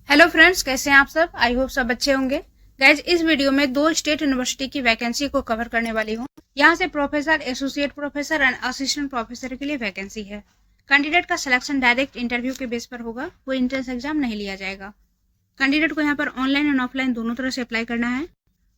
Hello friends, कैसे हैं आप सब। आई होप सब अच्छे होंगे। गाइज, इस वीडियो में 2 स्टेट यूनिवर्सिटी की वैकेंसी को कवर करने वाली हूँ। यहाँ से professor, associate professor and assistant professor के लिए वैकेंसी है। कैंडिडेट का सिलेक्शन डायरेक्ट इंटरव्यू के बेस पर होगा, कोई एंट्रेंस एग्जाम नहीं लिया जाएगा। कैंडिडेट को यहाँ पर ऑनलाइन एंड ऑफलाइन दोनों तरह से अप्लाई करना है।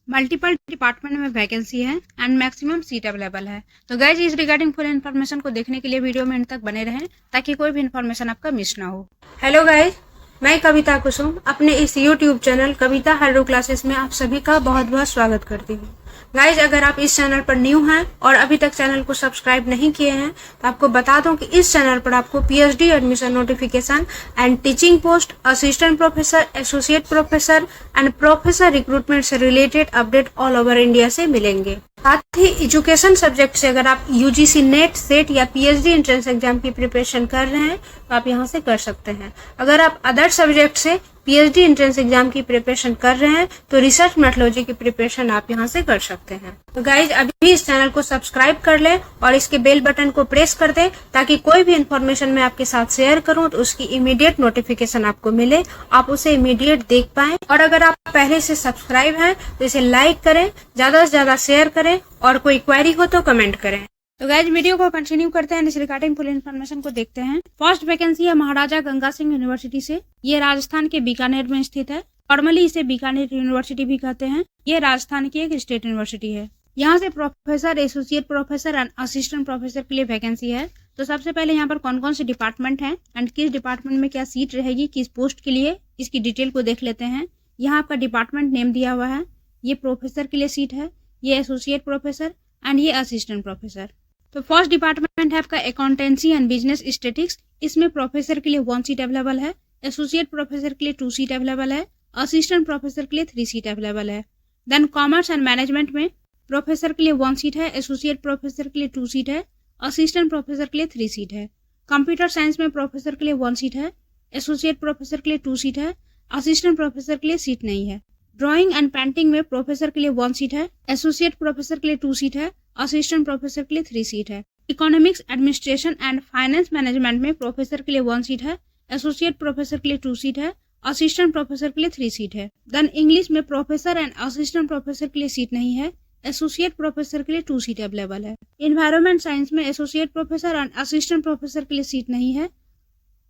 मल्टीपल डिपार्टमेंट में वैकेंसी है एंड मैक्सिमम सीट अवेलेबल है। तो गाइज, इस रिगार्डिंग फुल इन्फॉर्मेशन को देखने के लिए वीडियो में अंत तक बने रहें ताकि कोई भी इन्फॉर्मेशन आपका मिस ना हो। हेलो गाइज, मैं कविता कुसुम अपने इस YouTube चैनल कविता हेलो क्लासेस में आप सभी का बहुत बहुत स्वागत करती हूँ। गाइज, अगर आप इस चैनल पर न्यू हैं और अभी तक चैनल को सब्सक्राइब नहीं किए हैं तो आपको बता दूं कि इस चैनल पर आपको PhD admission notification and teaching post, assistant professor, associate professor and professor recruitment से related update all over India से मिलेंगे। साथ ही एजुकेशन सब्जेक्ट से अगर आप UGC नेट, सेट या PhD एंट्रेंस एग्जाम की प्रिपरेशन कर रहे हैं तो आप यहाँ से कर सकते हैं। अगर आप अदर सब्जेक्ट से PhD एंट्रेंस एग्जाम की प्रिपरेशन कर रहे हैं तो रिसर्च मेथोडोलॉजी की प्रिपरेशन आप यहाँ से कर सकते हैं। तो गाइज, अभी इस चैनल को सब्सक्राइब कर लें और इसके बेल बटन को प्रेस कर दें ताकि कोई भी इन्फॉर्मेशन मैं आपके साथ शेयर करूँ तो उसकी इमीडिएट नोटिफिकेशन आपको मिले, आप उसे इमीडिएट देख पाएं। और अगर आप पहले से सब्सक्राइब हैं तो इसे लाइक करें, ज्यादा से ज्यादा शेयर करें और कोई क्वेरी हो तो कमेंट करें। तो गाइज, वीडियो को कंटिन्यू करते हैं, इस रिगार्डिंग फुल इन्फॉर्मेशन को देखते हैं। फर्स्ट वैकेंसी है महाराजा गंगा सिंह यूनिवर्सिटी से। ये राजस्थान के बीकानेर में स्थित है। नॉर्मली इसे बीकानेर यूनिवर्सिटी भी कहते हैं। ये राजस्थान की एक स्टेट यूनिवर्सिटी है। यहाँ से professor, associate professor and assistant professor के लिए वैकेंसी है। तो सबसे पहले यहाँ पर कौन कौन से डिपार्टमेंट है एंड किस डिपार्टमेंट में क्या सीट रहेगी, किस पोस्ट के लिए, इसकी डिटेल को देख लेते हैं। यहाँ आपका डिपार्टमेंट नेम दिया हुआ है। ये प्रोफेसर के लिए सीट है, ये एसोसिएट प्रोफेसर एंड ये असिस्टेंट प्रोफेसर। तो फर्स्ट डिपार्टमेंट है आपका अकाउंटेंसी एंड बिजनेस स्टेटिक्स। इसमें प्रोफेसर के लिए 1 सीट अवेलेबल है, एसोसिएट प्रोफेसर के लिए 2 सीट अवेलेबल है, असिस्टेंट प्रोफेसर के लिए 3 सीट अवेलेबल है। देन कॉमर्स एंड मैनेजमेंट में प्रोफेसर के लिए 1 सीट है, एसोसिएट प्रोफेसर के लिए 2 सीट है, असिस्टेंट प्रोफेसर के लिए 3 सीट है। कंप्यूटर साइंस में प्रोफेसर के लिए 1 सीट है, एसोसिएट प्रोफेसर के लिए 2 सीट है, असिस्टेंट प्रोफेसर के लिए सीट नहीं है। ड्राइंग एंड पेंटिंग में प्रोफेसर के लिए 1 सीट है, एसोसिएट प्रोफेसर के लिए 2 सीट है, असिस्टेंट प्रोफेसर के लिए 3 सीट है। Economics, administration and finance management में प्रोफेसर के लिए 1 सीट है, एसोसिएट प्रोफेसर के लिए 2 सीट है, असिस्टेंट प्रोफेसर के लिए 3 सीट है। देन इंग्लिश में प्रोफेसर एंड असिस्टेंट प्रोफेसर के लिए सीट नहीं है, एसोसिएट प्रोफेसर के लिए 2 सीट अवेलेबल है। एनवायरमेंट साइंस में associate professor and assistant professor के लिए सीट नहीं है,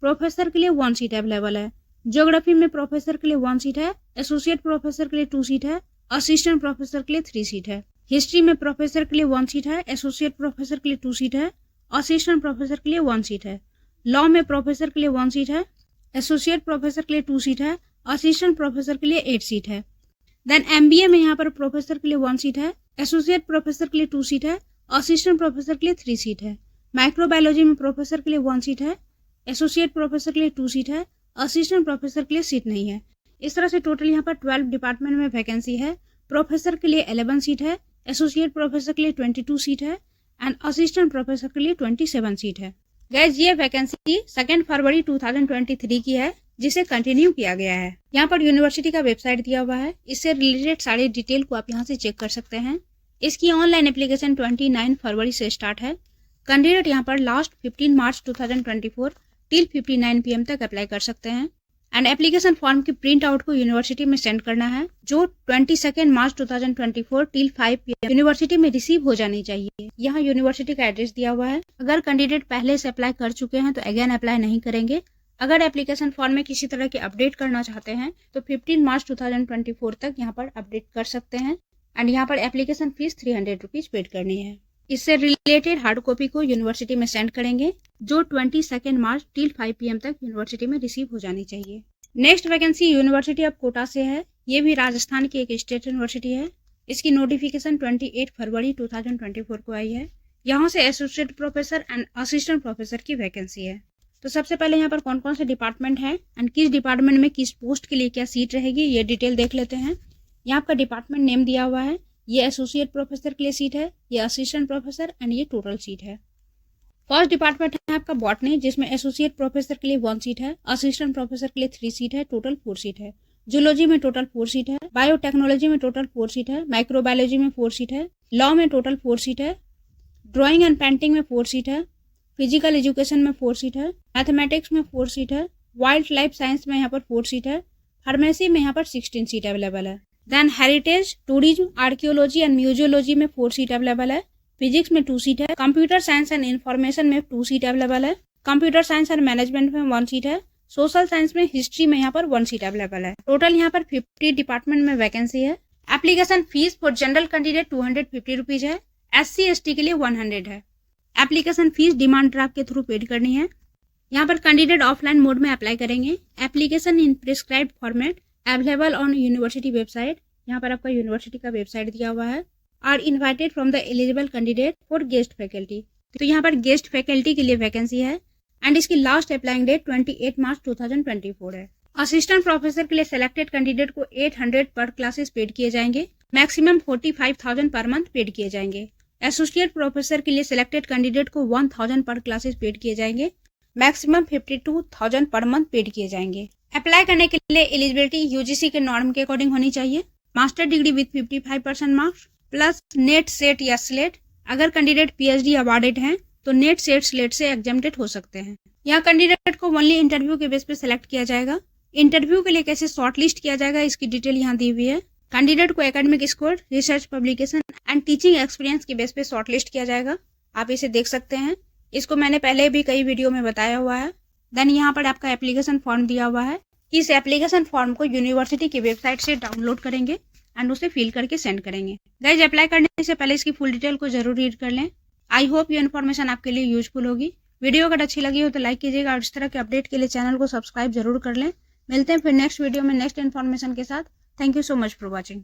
प्रोफेसर के लिए 1 सीट अवेलेबल है। ज्योग्राफी में प्रोफेसर के लिए 1 सीट है, एसोसिएट प्रोफेसर के लिए 2 सीट है, असिस्टेंट प्रोफेसर के लिए 3 सीट है। हिस्ट्री में प्रोफेसर के लिए 1 सीट है, एसोसिएट प्रोफेसर के लिए 2 सीट है, असिस्टेंट प्रोफेसर के लिए 1 सीट है। लॉ में प्रोफेसर के लिए 1 सीट है, एसोसिएट प्रोफेसर के लिए 2 सीट है, असिस्टेंट प्रोफेसर के लिए 8 सीट है। देन MBA में यहाँ पर प्रोफेसर के लिए 1 सीट है, एसोसिएट प्रोफेसर के लिए 2 सीट है, असिस्टेंट प्रोफेसर के लिए 3 सीट है। माइक्रोबायोलॉजी में प्रोफेसर के लिए 1 सीट है, एसोसिएट प्रोफेसर के लिए 2 सीट है, असिस्टेंट प्रोफेसर के लिए सीट नहीं है। इस तरह से टोटल यहाँ पर 12 डिपार्टमेंट में वैकेंसी है। प्रोफेसर के लिए 11 सीट है, एसोसिएट प्रोफेसर के लिए 22 सीट है एंड असिस्टेंट प्रोफेसर के लिए 27 सीट है। गाइस, ये वैकेंसी 2 फरवरी 2023 की है जिसे कंटिन्यू किया गया है। यहाँ पर यूनिवर्सिटी का वेबसाइट दिया हुआ है, इससे रिलेटेड सारी डिटेल को आप यहाँ से चेक कर सकते हैं। इसकी ऑनलाइन एप्लीकेशन 29 फरवरी से स्टार्ट है। कैंडिडेट यहाँ पर लास्ट 15 मार्च 2024 टिल 59 PM तक अप्लाई कर सकते हैं एंड एप्लीकेशन फॉर्म की प्रिंट आउट को यूनिवर्सिटी में सेंड करना है, जो 22 मार्च 2024 टिल 5 PM यूनिवर्सिटी में रिसीव हो जानी चाहिए। यहाँ यूनिवर्सिटी का एड्रेस दिया हुआ है। अगर कैंडिडेट पहले से अप्लाई कर चुके हैं तो अगेन अप्लाई नहीं करेंगे। अगर एप्लीकेशन फॉर्म में किसी तरह के अपडेट करना चाहते हैं तो 15 मार्च 2024 तक यहाँ पर अपडेट कर सकते हैं एंड यहाँ पर एप्लीकेशन फीस 300 रुपीज पेड करनी है। इससे रिलेटेड हार्ड कॉपी को यूनिवर्सिटी में सेंड करेंगे, जो 22 मार्च टिल 5 PM तक यूनिवर्सिटी में रिसीव हो जानी चाहिए। Next vacancy university of Kota से है। ये भी राजस्थान की एक स्टेट यूनिवर्सिटी है। इसकी नोटिफिकेशन 28 फरवरी 2024 को आई है। यहाँ से associate professor and assistant professor की वैकेंसी है। तो सबसे पहले यहाँ पर कौन कौन से डिपार्टमेंट है एंड किस डिपार्टमेंट में किस पोस्ट के लिए क्या सीट रहेगी, ये डिटेल देख लेते हैं। यहाँ आपका डिपार्टमेंट नेम दिया हुआ है। ये एसोसिएट प्रोफेसर के लिए सीट है, ये असिस्टेंट प्रोफेसर एंड ये टोटल सीट है। फर्स्ट डिपार्टमेंट है आपका बॉटनी, जिसमें एसोसिएट प्रोफेसर के लिए 1 सीट है, असिस्टेंट प्रोफेसर के लिए 3 सीट है, टोटल 4 सीट है। जूलॉजी में टोटल 4 सीट है, बायोटेक्नोलॉजी में टोटल 4 सीट है, माइक्रोबायोलॉजी में 4 सीट है, लॉ में टोटल 4 सीट है, ड्राइंग एंड पेंटिंग में 4 सीट है, फिजिकल एजुकेशन में 4 सीट है, मैथमेटिक्स में 4 सीट है, वाइल्ड लाइफ साइंस में यहाँ पर 4 सीट है, फार्मेसी में यहाँ पर 16 सीट अवेलेबल है। Then heritage, tourism, archaeology and museology में 4 सीट अवेलेबल है। फिजिक्स में 2 सीट है। कंप्यूटर साइंस एंड इंफॉर्मेशन में 2 सीट अवेलेबल है। कंप्यूटर साइंस एंड मैनेजमेंट में 1 सीट है। सोशल साइंस में हिस्ट्री में यहाँ पर 1 सीट अवेलेबल है। टोटल यहाँ पर 50 डिपार्टमेंट में वैकेंसी है। Application fees for general candidate 250 rupees है। SC/ST के लिए 100 है। एप्लीकेशन फीस डिमांड ड्राफ्ट के थ्रू पेड करनी है। यहाँ पर कैंडिडेट ऑफलाइन मोड में अप्लाई करेंगे। Application in prescribed format available on university website. यहाँ पर आपका यूनिवर्सिटी का वेबसाइट दिया हुआ है। Are invited from the eligible candidate for guest faculty. तो यहाँ पर गेस्ट फैकल्टी के लिए वैकेंसी है एंड इसकी लास्ट अप्लाइंग डेट 28 मार्च 2024 है। असिस्टेंट प्रोफेसर के लिए सिलेक्टेड कैंडिडेट को 800 पर क्लासेस पेड किए जाएंगे। मैक्सिमम 45,000 पर मंथ पेड किए जाएंगे। एसोसिएट प्रोफेसर के लिए सिलेक्टेड कैंडिडेट को 1000 पर क्लासेस पेड किए जाएंगे। मैक्सिमम 52,000 पर मंथ पेड किए जाएंगे। अप्लाई करने के लिए एलिजिबिलिटी UGC के नॉर्म के अकॉर्डिंग होनी चाहिए। Master degree with 55% marks plus net, set या स्लेट। अगर कैंडिडेट PhD अवार्डेड हैं तो नेट, सेट, स्लेट से एग्जेम्प्टेड हो सकते हैं। यहाँ कैंडिडेट को ओनली इंटरव्यू के बेस पे सिलेक्ट किया जाएगा। इंटरव्यू के लिए कैसे शॉर्टलिस्ट किया जाएगा इसकी डिटेल यहाँ दी हुई है। कैंडिडेट को academic score, research publication and teaching experience के बेस पे शॉर्टलिस्ट किया जाएगा। आप इसे देख सकते हैं। इसको मैंने पहले भी कई वीडियो में बताया हुआ है। देन यहाँ पर आपका एप्लीकेशन फॉर्म दिया हुआ है। इस एप्लीकेशन फॉर्म को यूनिवर्सिटी की वेबसाइट से डाउनलोड करेंगे एंड उसे फिल करके सेंड करेंगे। गाइज, अप्लाई करने से पहले इसकी फुल डिटेल को जरूर रीड कर लें। आई होप ये इन्फॉर्मेशन आपके लिए यूजफुल होगी। वीडियो अगर अच्छी लगी हो तो लाइक कीजिएगा और इस तरह के अपडेट के लिए चैनल को सब्सक्राइब जरूर कर लें। मिलते हैं फिर नेक्स्ट वीडियो में नेक्स्ट इन्फॉर्मेशन के साथ। Thank you so much for watching.